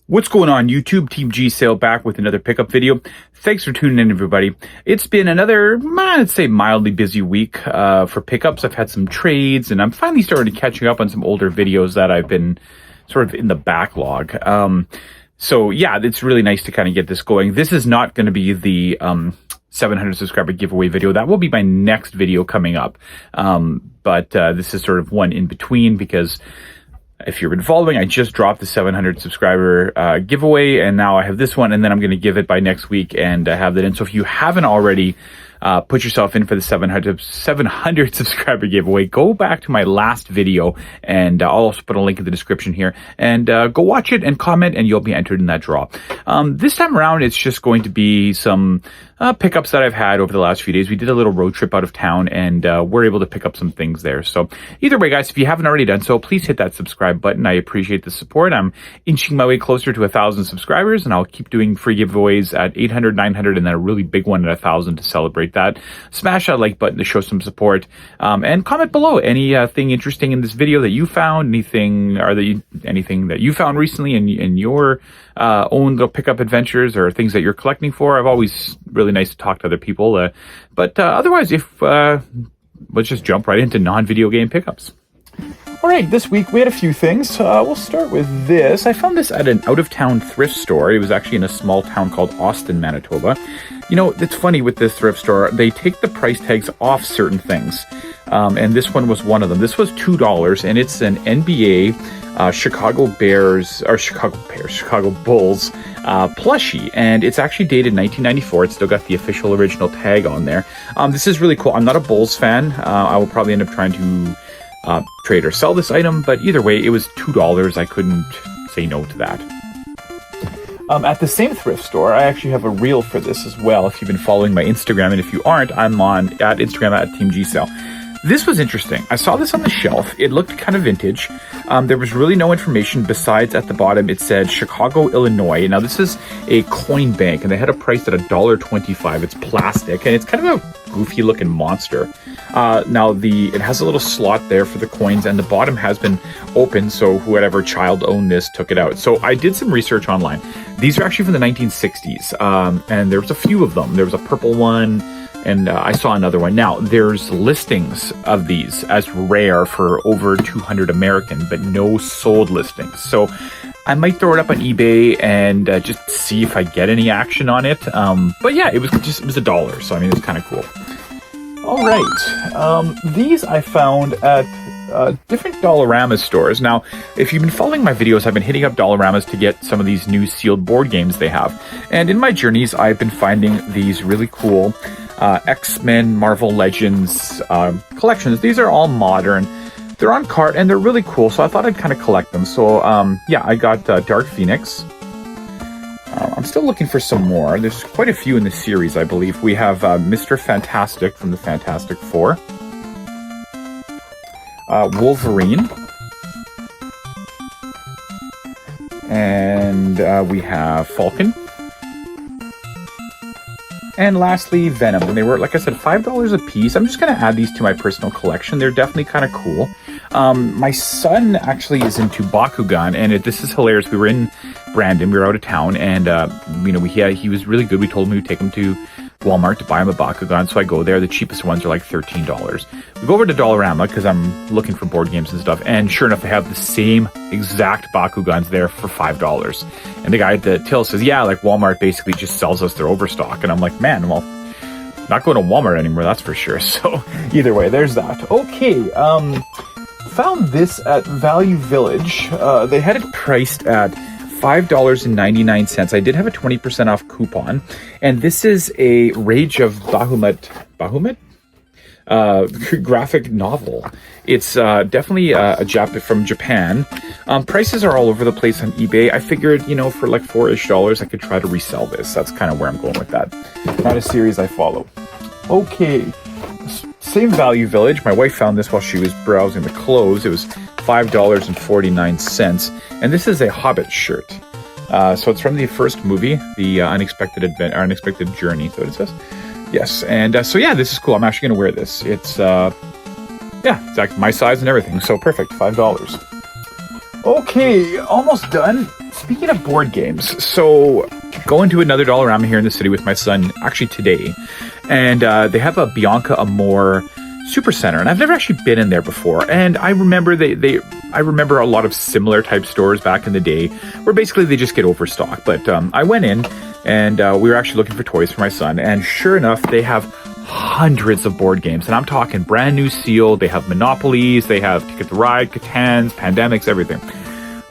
What's going on YouTube? Team G Sale back with another pickup video. Thanks for tuning in, everybody. It's been another, I'd say, mildly busy week for pickups. I've had some trades, and I'm finally starting to catching up on some older videos that I've been sort of in the backlog. So yeah, it's really nice to kind of get this going. This is not going to be the 700 subscriber giveaway video. That will be my next video coming up. But this is sort of one in between because if you've been following, I just dropped the 700 subscriber giveaway, and now I have this one, and then I'm going to give it by next week and have that in. So if you haven't already put yourself in for the 700 subscriber giveaway, go back to my last video, and I'll also put a link in the description here, and go watch it and comment, and you'll be entered in that draw. This time around, it's just going to be some pickups that I've had over the last few days. We did a little road trip out of town, and we're able to pick up some things there. So either way, guys, if you haven't already done so, please hit that subscribe button. I appreciate the support. I'm inching my way closer to 1,000 subscribers, and I'll keep doing free giveaways at 800, 900, and then a really big one at 1,000 to celebrate that. Smash that like button to show some support, and comment below anything interesting in this video that you found, anything that you found recently in your own little pickup adventures or things that you're collecting for. I've always really nice to talk to other people, but otherwise, let's just jump right into non-video game pickups. All right, this week we had a few things. We'll start with this. I found this at an out-of-town thrift store. It was actually in a small town called Austin, Manitoba. You know, it's funny with this thrift store. They take the price tags off certain things, and this one was one of them. This was $2, and it's an NBA Chicago Bulls plushie, and it's actually dated 1994. It's still got the official original tag on there. This is really cool. I'm not a Bulls fan. I will probably end up trying to trade or sell this item, but either way, it was $2. I couldn't say no to that. At the same thrift store, I actually have a reel for this as well. If you've been following my Instagram, and if you aren't, I'm at Instagram at Team G Sale. This was interesting. I saw this on the shelf. It looked kind of vintage. There was really no information besides at the bottom it said Chicago, Illinois. Now this is a coin bank, and they had a price at $1.25. It's plastic, and it's kind of a goofy looking monster. Now it has a little slot there for the coins, and the bottom has been open, so whoever child owned this took it out. So I did some research online. These are actually from the 1960s, and there was a few of them. There was a purple one, and I saw another one. Now, there's listings of these as rare for over 200 American, but no sold listings. So I might throw it up on eBay and just see if I get any action on it. But yeah, it was $1, so I mean, it's kind of cool. All right, these I found at different Dollarama stores. Now, if you've been following my videos, I've been hitting up Dollaramas to get some of these new sealed board games they have. And in my journeys, I've been finding these really cool X-Men, Marvel Legends collections. These are all modern. They're on cart, and they're really cool, so I thought I'd kind of collect them. So, yeah, I got Dark Phoenix. I'm still looking for some more. There's quite a few in the series, I believe. We have Mr. Fantastic from the Fantastic Four. Wolverine. And we have Falcon. And lastly, Venom. And they were, like I said, $5 a piece. I'm just going to add these to my personal collection. They're definitely kind of cool. My son actually is into Bakugan, and this is hilarious. We were in Brandon. We were out of town, and you know, he was really good. We told him we would take him to Walmart to buy him a Bakugan, so I go there. The cheapest ones are like $13. We go over to Dollarama because I'm looking for board games and stuff, and sure enough, they have the same exact Bakugans there for $5. And the guy at the till says, yeah, like Walmart basically just sells us their overstock. And I'm like, man, well, not going to Walmart anymore, that's for sure. So either way, there's that. Okay, found this at Value Village. They had it priced at $5.99. I did have a 20% off coupon, and this is a Rage of Bahamut graphic novel. It's definitely from Japan. Prices are all over the place on eBay. I figured, you know, for like $4-ish, I could try to resell this. That's kind of where I'm going with that. Not a series I follow. Okay, same Value Village. My wife found this while she was browsing the clothes. It was $5.49, and this is a Hobbit shirt. So it's from the first movie, the Unexpected Journey. So it says, yes. And so yeah, this is cool. I'm actually going to wear this. It's yeah, it's like my size and everything. So perfect, $5. Okay, almost done. Speaking of board games, so going to another Dollarama here in the city with my son actually today, and they have a Bianca Amore Super Center, and I've never actually been in there before. And I remember I remember a lot of similar type stores back in the day, where basically they just get overstocked. But I went in, and we were actually looking for toys for my son, and sure enough, they have hundreds of board games, and I'm talking brand new sealed. They have Monopolies, they have Ticket to Ride, Catans, Pandemics, everything.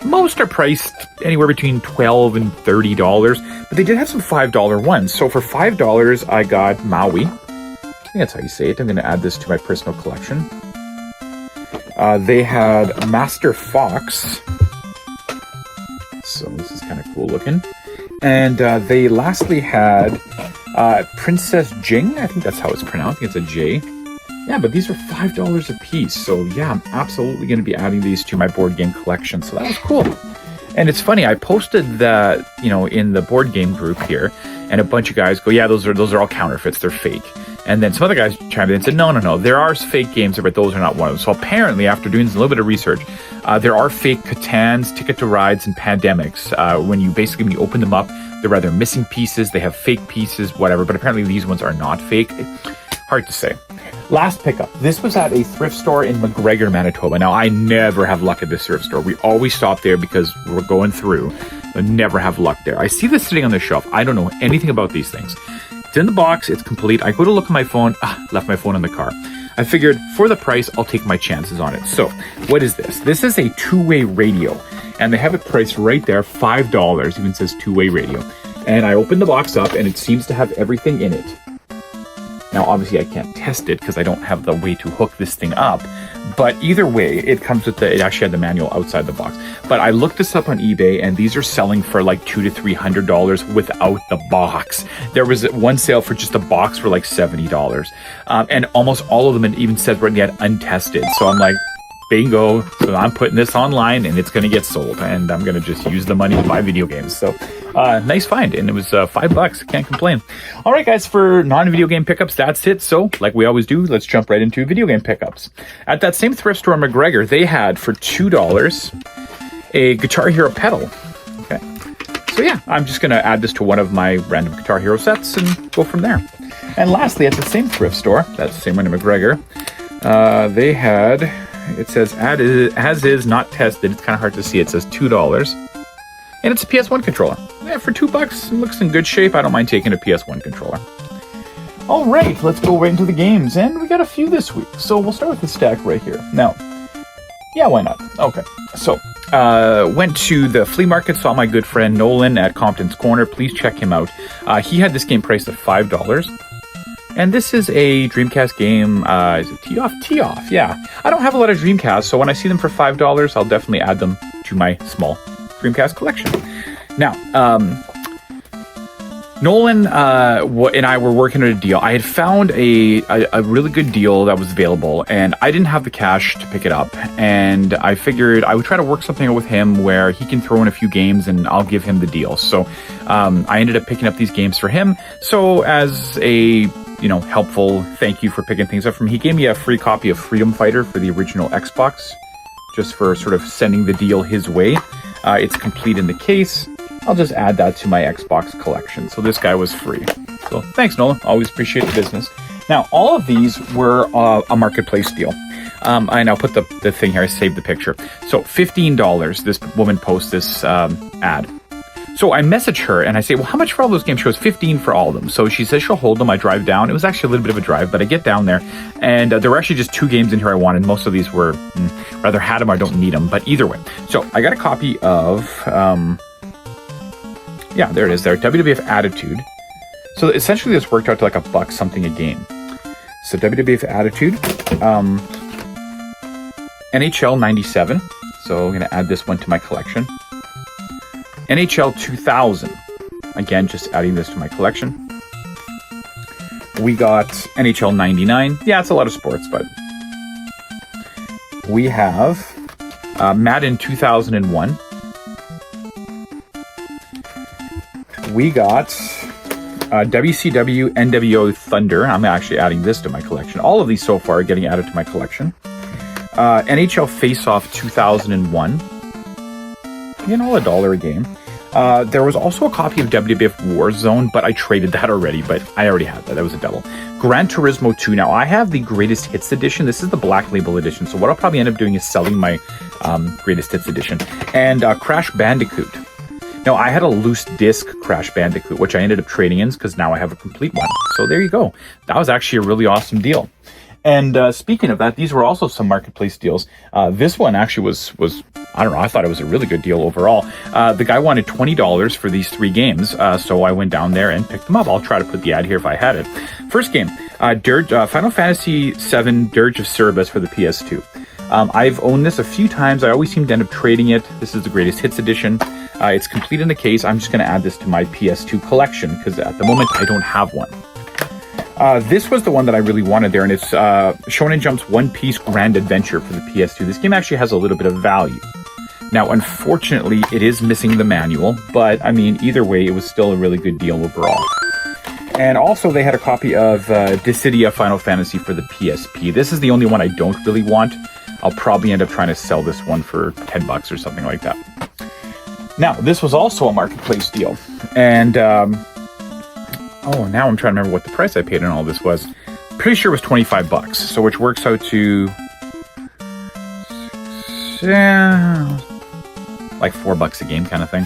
Most are priced anywhere between $12 and $30, but they did have some $5 ones. So for $5, I got Maui. I think that's how you say it. I'm going to add this to my personal collection. They had Master Fox. So this is kind of cool looking. And they lastly had Princess Jing. I think that's how it's pronounced. I think it's a J. Yeah, but these are $5 a piece. So yeah, I'm absolutely going to be adding these to my board game collection. So that was cool. And it's funny, I posted that, in the board game group here, and a bunch of guys go, yeah, those are all counterfeits. They're fake. And then some other guys chimed in and said, no. There are fake games, but those are not one of them. So apparently, after doing a little bit of research, there are fake Catans, Ticket to Rides, and Pandemics. When you open them up, they're either missing pieces, they have fake pieces, whatever. But apparently these ones are not fake. Hard to say. Last pickup. This was at a thrift store in McGregor, Manitoba. Now, I never have luck at this thrift store. We always stop there because we're going through. I never have luck there. I see this sitting on the shelf. I don't know anything about these things. It's in the box. It's complete. I go to look at my phone. Left my phone in the car. I figured for the price, I'll take my chances on it. So what is this? This is a two-way radio. And they have it priced right there, $5. Even says two-way radio. And I opened the box up and it seems to have everything in it. Now, obviously, I can't test it because I don't have the way to hook this thing up. But either way, it comes with it actually had the manual outside the box. But I looked this up on eBay, and these are selling for like $200 to $300 without the box. There was one sale for just the box for like $70. And almost all of them, it even says right yet untested. So I'm like, bingo. So I'm putting this online, and it's going to get sold. And I'm going to just use the money to buy video games. So nice find. And it was $5. Can't complain. All right, guys, for non-video game pickups, that's it. So like we always do, let's jump right into video game pickups. At that same thrift store in McGregor, they had for $2 a Guitar Hero pedal. Okay. So yeah, I'm just going to add this to one of my random Guitar Hero sets and go from there. And lastly, at the same thrift store, that's the same one in McGregor, they had, it says as is not tested. It's kind of hard to see. It says $2. And it's a PS1 controller. Yeah, for $2, it looks in good shape. I don't mind taking a PS1 controller. All right, let's go right into the games. And we got a few this week. So we'll start with the stack right here. Now, yeah, why not? Okay, so went to the flea market, saw my good friend Nolan at Compton's Corner. Please check him out. He had this game priced at $5. And this is a Dreamcast game. Is it Tee-Off? Tee-Off, yeah. I don't have a lot of Dreamcasts, so when I see them for $5, I'll definitely add them to my small Dreamcast collection. Now, Nolan and I were working on a deal. I had found a really good deal that was available, and I didn't have the cash to pick it up. And I figured I would try to work something out with him where he can throw in a few games and I'll give him the deal. So I ended up picking up these games for him. So as a helpful thank you for picking things up from me, he gave me a free copy of Freedom Fighter for the original Xbox, just for sort of sending the deal his way. It's complete in the case. I'll just add that to my Xbox collection. So this guy was free. So thanks, Nolan. Always appreciate the business. Now, all of these were a marketplace deal. And I'll put the thing here. I saved the picture. So $15, this woman posts this ad. So I message her and I say, well, how much for all those games? She goes, $15 for all of them. So she says she'll hold them. I drive down. It was actually a little bit of a drive, but I get down there and there were actually just 2 games in here I wanted. Most of these were rather had them or I don't need them, but either way. So I got a copy of, yeah, there it is there. WWF Attitude. So essentially this worked out to like $1 something a game. So WWF Attitude, NHL 97. So I'm going to add this one to my collection. NHL 2000. Again, just adding this to my collection. We got NHL 99. Yeah, it's a lot of sports, but we have Madden 2001. We got WCW NWO Thunder. I'm actually adding this to my collection. All of these so far are getting added to my collection. NHL Face Off 2001. $1 a game. There was also a copy of WWF Warzone, but I traded that already, but I already had that. That was a double. Gran Turismo 2. Now, I have the Greatest Hits Edition. This is the Black Label Edition, so what I'll probably end up doing is selling my Greatest Hits Edition. And Crash Bandicoot. Now, I had a loose disc Crash Bandicoot, which I ended up trading in because now I have a complete one. So there you go. That was actually a really awesome deal. And speaking of that, these were also some marketplace deals. This one actually was I don't know, I thought it was a really good deal overall. The guy wanted $20 for these 3 games, so I went down there and picked them up. I'll try to put the ad here if I had it. First game, Final Fantasy VII Dirge of Cerberus for the PS2. I've owned this a few times. I always seem to end up trading it. This is the Greatest Hits Edition. It's complete in the case. I'm just going to add this to my PS2 collection because at the moment I don't have one. This was the one that I really wanted there, and it's Shonen Jump's One Piece Grand Adventure for the PS2. This game actually has a little bit of value. Now, unfortunately, it is missing the manual, but I mean, either way, it was still a really good deal overall. And also, they had a copy of Dissidia Final Fantasy for the PSP. This is the only one I don't really want. I'll probably end up trying to sell this one for $10 or something like that. Now, this was also a marketplace deal, and oh, now I'm trying to remember what the price I paid on all this was. Pretty sure it was $25, so which works out to like $4 a game kind of thing.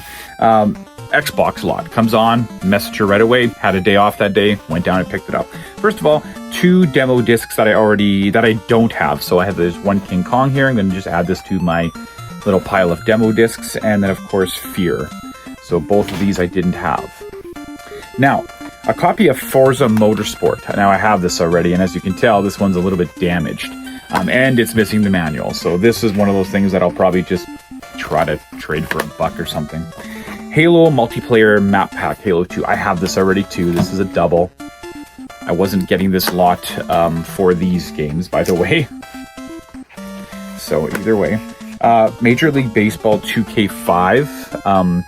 Xbox lot comes on, messaged her right away, had a day off that day, went down and picked it up. First of all, 2 demo discs that I don't have. So I have this one King Kong here. I'm going to just add this to my little pile of demo discs, and then of course Fear. So both of these I didn't have. Now, a copy of Forza Motorsport. Now I have this already, and as you can tell, this one's a little bit damaged. And it's missing the manual. So this is one of those things that I'll probably just try to trade for $1 or something. Halo Multiplayer Map Pack, Halo 2. I have this already too. This is a double. I wasn't getting this lot for these games, by the way. So either way. Major League Baseball 2K5. I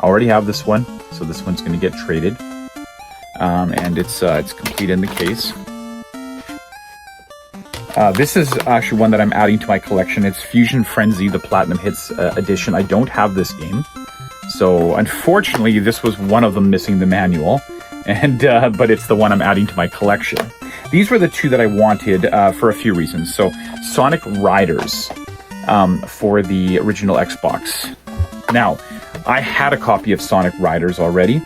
already have this one. So this one's going to get traded. And it's complete in the case. This is actually one that I'm adding to my collection. It's Fusion Frenzy, the Platinum Hits edition. I don't have this game. So unfortunately, this was one of them missing the manual. And but it's the one I'm adding to my collection. These were the 2 that I wanted for a few reasons. So Sonic Riders for the original Xbox. Now, I had a copy of Sonic Riders already.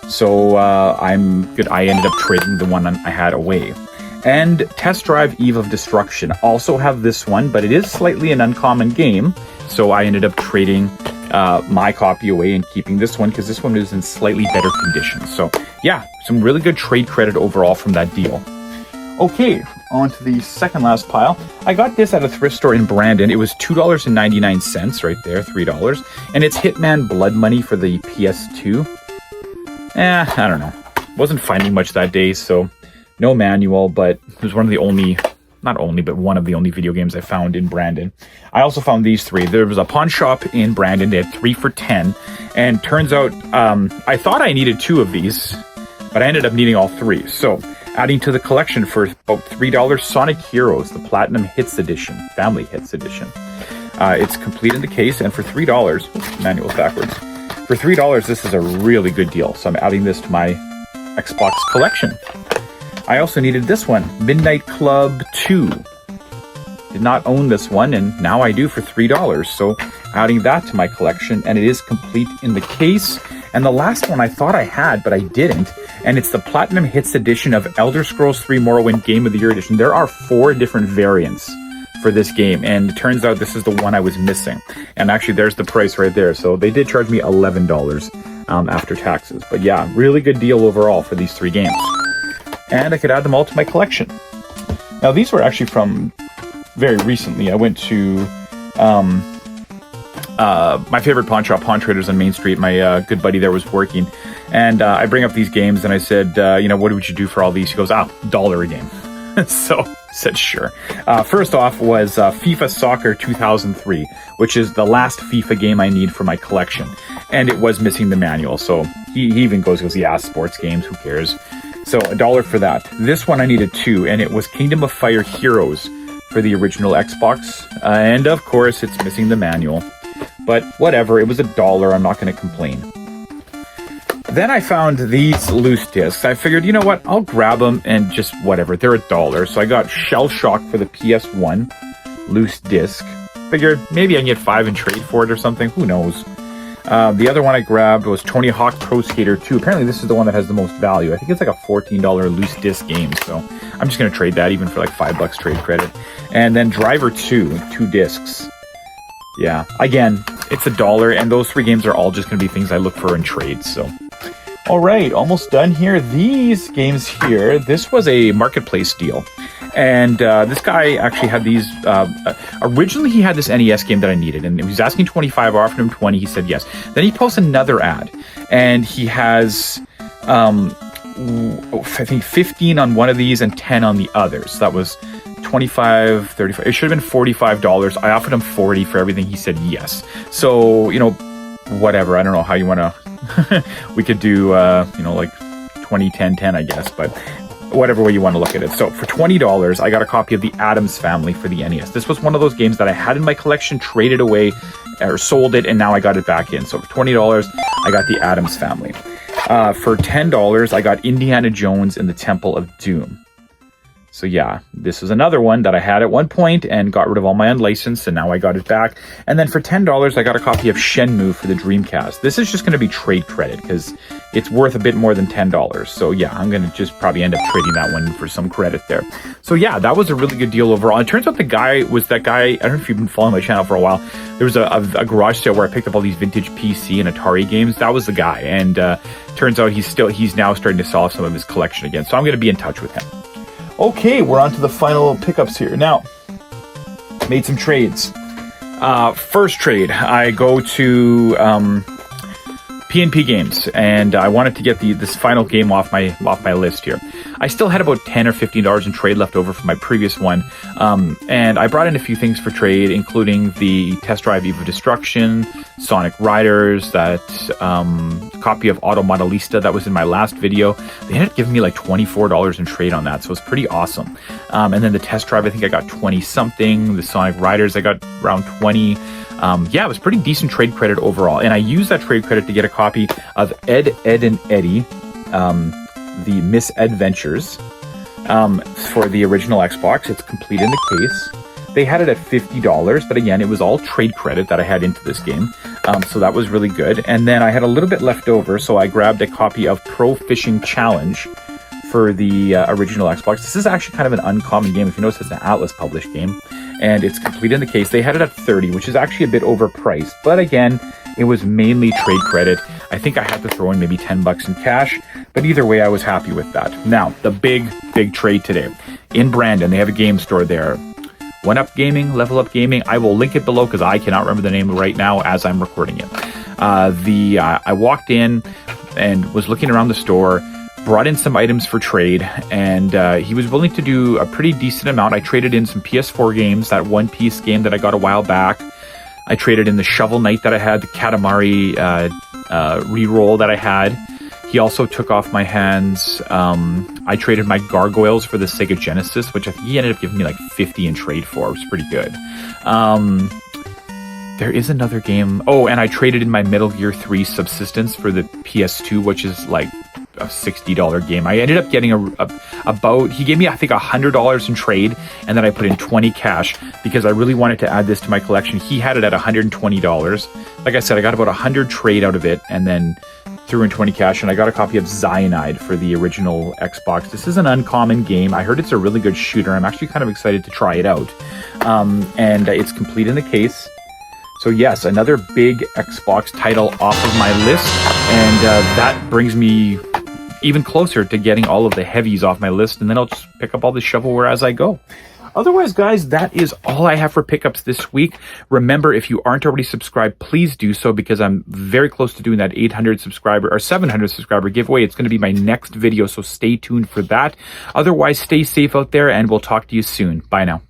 So I ended up trading the one I had away. And Test Drive Eve of Destruction. Also have this one, but it is slightly an uncommon game. So I ended up trading my copy away and keeping this one because this one is in slightly better condition. So yeah, some really good trade credit overall from that deal. Okay, on to the second last pile. I got this at a thrift store in Brandon. It was $2.99 right there, $3. And it's Hitman Blood Money for the PS2. I don't know. Wasn't finding much that day, so no manual, but it was one of the only video games I found in Brandon. I also found these 3. There was a pawn shop in Brandon. They had 3 for $10. And turns out, I thought I needed 2 of these, but I ended up needing all 3. So, adding to the collection for about $3, Sonic Heroes, the Platinum Hits Edition, Family Hits Edition. It's complete in the case, and for $3, manual's backwards. For $3, this is a really good deal. So I'm adding this to my Xbox collection. I also needed this one, Midnight Club 2. Did not own this one, and now I do for $3. So adding that to my collection, and it is complete in the case. And the last one I thought I had, but I didn't. And it's the Platinum Hits Edition of Elder Scrolls 3 Morrowind Game of the Year Edition. There are 4 different variants for this game, and it turns out this is the one I was missing. And actually, there's the price right there. So they did charge me $11 after taxes. But yeah, really good deal overall for these 3 games. And I could add them all to my collection. Now, these were actually from very recently. I went to my favorite pawn shop, Pawn Traders on Main Street. My good buddy there was working. And I bring up these games, and I said, what would you do for all these? He goes, $1 a game. So said, sure. First off was FIFA Soccer 2003, which is the last FIFA game I need for my collection. And it was missing the manual. So he even goes, yeah, sports games, who cares? So $1 for that. This one I needed 2, and it was Kingdom of Fire Heroes for the original Xbox. And of course, it's missing the manual. but whatever. It was $1. I'm not going to complain. Then I found these loose discs. I figured, you know what? I'll grab them and just whatever. They're $1. So I got Shell Shock for the PS1 loose disc. Figured maybe I can get 5 in trade for it or something. Who knows? The other one I grabbed was Tony Hawk Pro Skater 2. Apparently this is the one that has the most value. I think it's like a $14 loose disc game. So I'm just going to trade that even for like $5 trade credit. And then Driver 2, 2 discs. Yeah, again, it's $1, and those 3 games are all just going to be things I look for in trades. So, all right, almost done here. These games here, this was a marketplace deal, and this guy actually had these. Originally, he had this NES game that I needed, and he was asking $25. I offered him $20. He said yes. Then he posts another ad, and he has, I think 15 on one of these and 10 on the others. That was 25, 35. It should have been $45. I offered him 40 for everything. He said yes. So, whatever. I don't know how you want to, we could do, like 20, 10, 10, I guess, but whatever way you want to look at it. So for $20, I got a copy of the Addams Family for the NES. This was one of those games that I had in my collection, traded away or sold it, and now I got it back in. So for $20, I got the Addams Family. For $10, I got Indiana Jones and the Temple of Doom. So yeah, this was another one that I had at one point and got rid of all my unlicensed, and now I got it back. And then for $10, I got a copy of Shenmue for the Dreamcast. This is just going to be trade credit because it's worth a bit more than $10. So yeah, I'm going to just probably end up trading that one for some credit there. So yeah, that was a really good deal overall. It turns out the guy was that guy, I don't know if you've been following my channel for a while. There was a garage sale where I picked up all these vintage PC and Atari games. That was the guy. And turns out he's now starting to sell off some of his collection again. So I'm going to be in touch with him. Okay, we're on to the final pickups here. Now, made some trades. First trade, I go to PNP Games, and I wanted to get this final game off my list here. I still had about $10 or $15 in trade left over from my previous one, and I brought in a few things for trade, including the Test Drive Eve of Destruction, Sonic Riders, that copy of Auto Modelista that was in my last video. They ended up giving me like $24 in trade on that, so it's pretty awesome. And then the Test Drive, I think I got 20 something. The Sonic Riders, I got around 20. Yeah, it was pretty decent trade credit overall. And I used that trade credit to get a copy of Ed, and Eddie, the Misadventures, for the original Xbox. It's complete in the case. They had it at $50, but again, it was all trade credit that I had into this game. So that was really good. And then I had a little bit left over, so I grabbed a copy of Pro Fishing Challenge for the original Xbox. This is actually kind of an uncommon game. If you notice, it's an Atlas published game, and it's complete in the case. They had it at $30, which is actually a bit overpriced, but again, it was mainly trade credit. I think I had to throw in maybe $10 in cash, but either way, I was happy with that. Now, the big trade today. In Brandon, they have a game store there. One Up Gaming, Level Up Gaming. I will link it below because I cannot remember the name right now as I'm recording it. I walked in and was looking around the store, brought in some items for trade, and he was willing to do a pretty decent amount. I traded in some PS4 games, that One Piece game that I got a while back. I traded in the Shovel Knight that I had, the Katamari reroll that I had. He also took off my hands. I traded my Gargoyles for the Sega Genesis, which I think he ended up giving me like 50 in trade for. It was pretty good. There is another game. Oh, and I traded in my Metal Gear 3 Subsistence for the PS2, which is like a $60 game. I ended up getting he gave me, I think, $100 in trade, and then I put in 20 cash because I really wanted to add this to my collection. He had it at $120. Like I said, I got about 100 trade out of it, and then threw in 20 cash, and I got a copy of Cyanide for the original Xbox. This is an uncommon game. I heard it's a really good shooter. I'm actually kind of excited to try it out. And it's complete in the case. So yes, another big Xbox title off of my list, and that brings me even closer to getting all of the heavies off my list, and then I'll just pick up all the shovelware as I go. Otherwise, guys, that is all I have for pickups this week. Remember, if you aren't already subscribed, please do so, because I'm very close to doing that 800 subscriber or 700 subscriber giveaway. It's going to be my next video, so stay tuned for that. Otherwise, stay safe out there, and we'll talk to you soon. Bye now.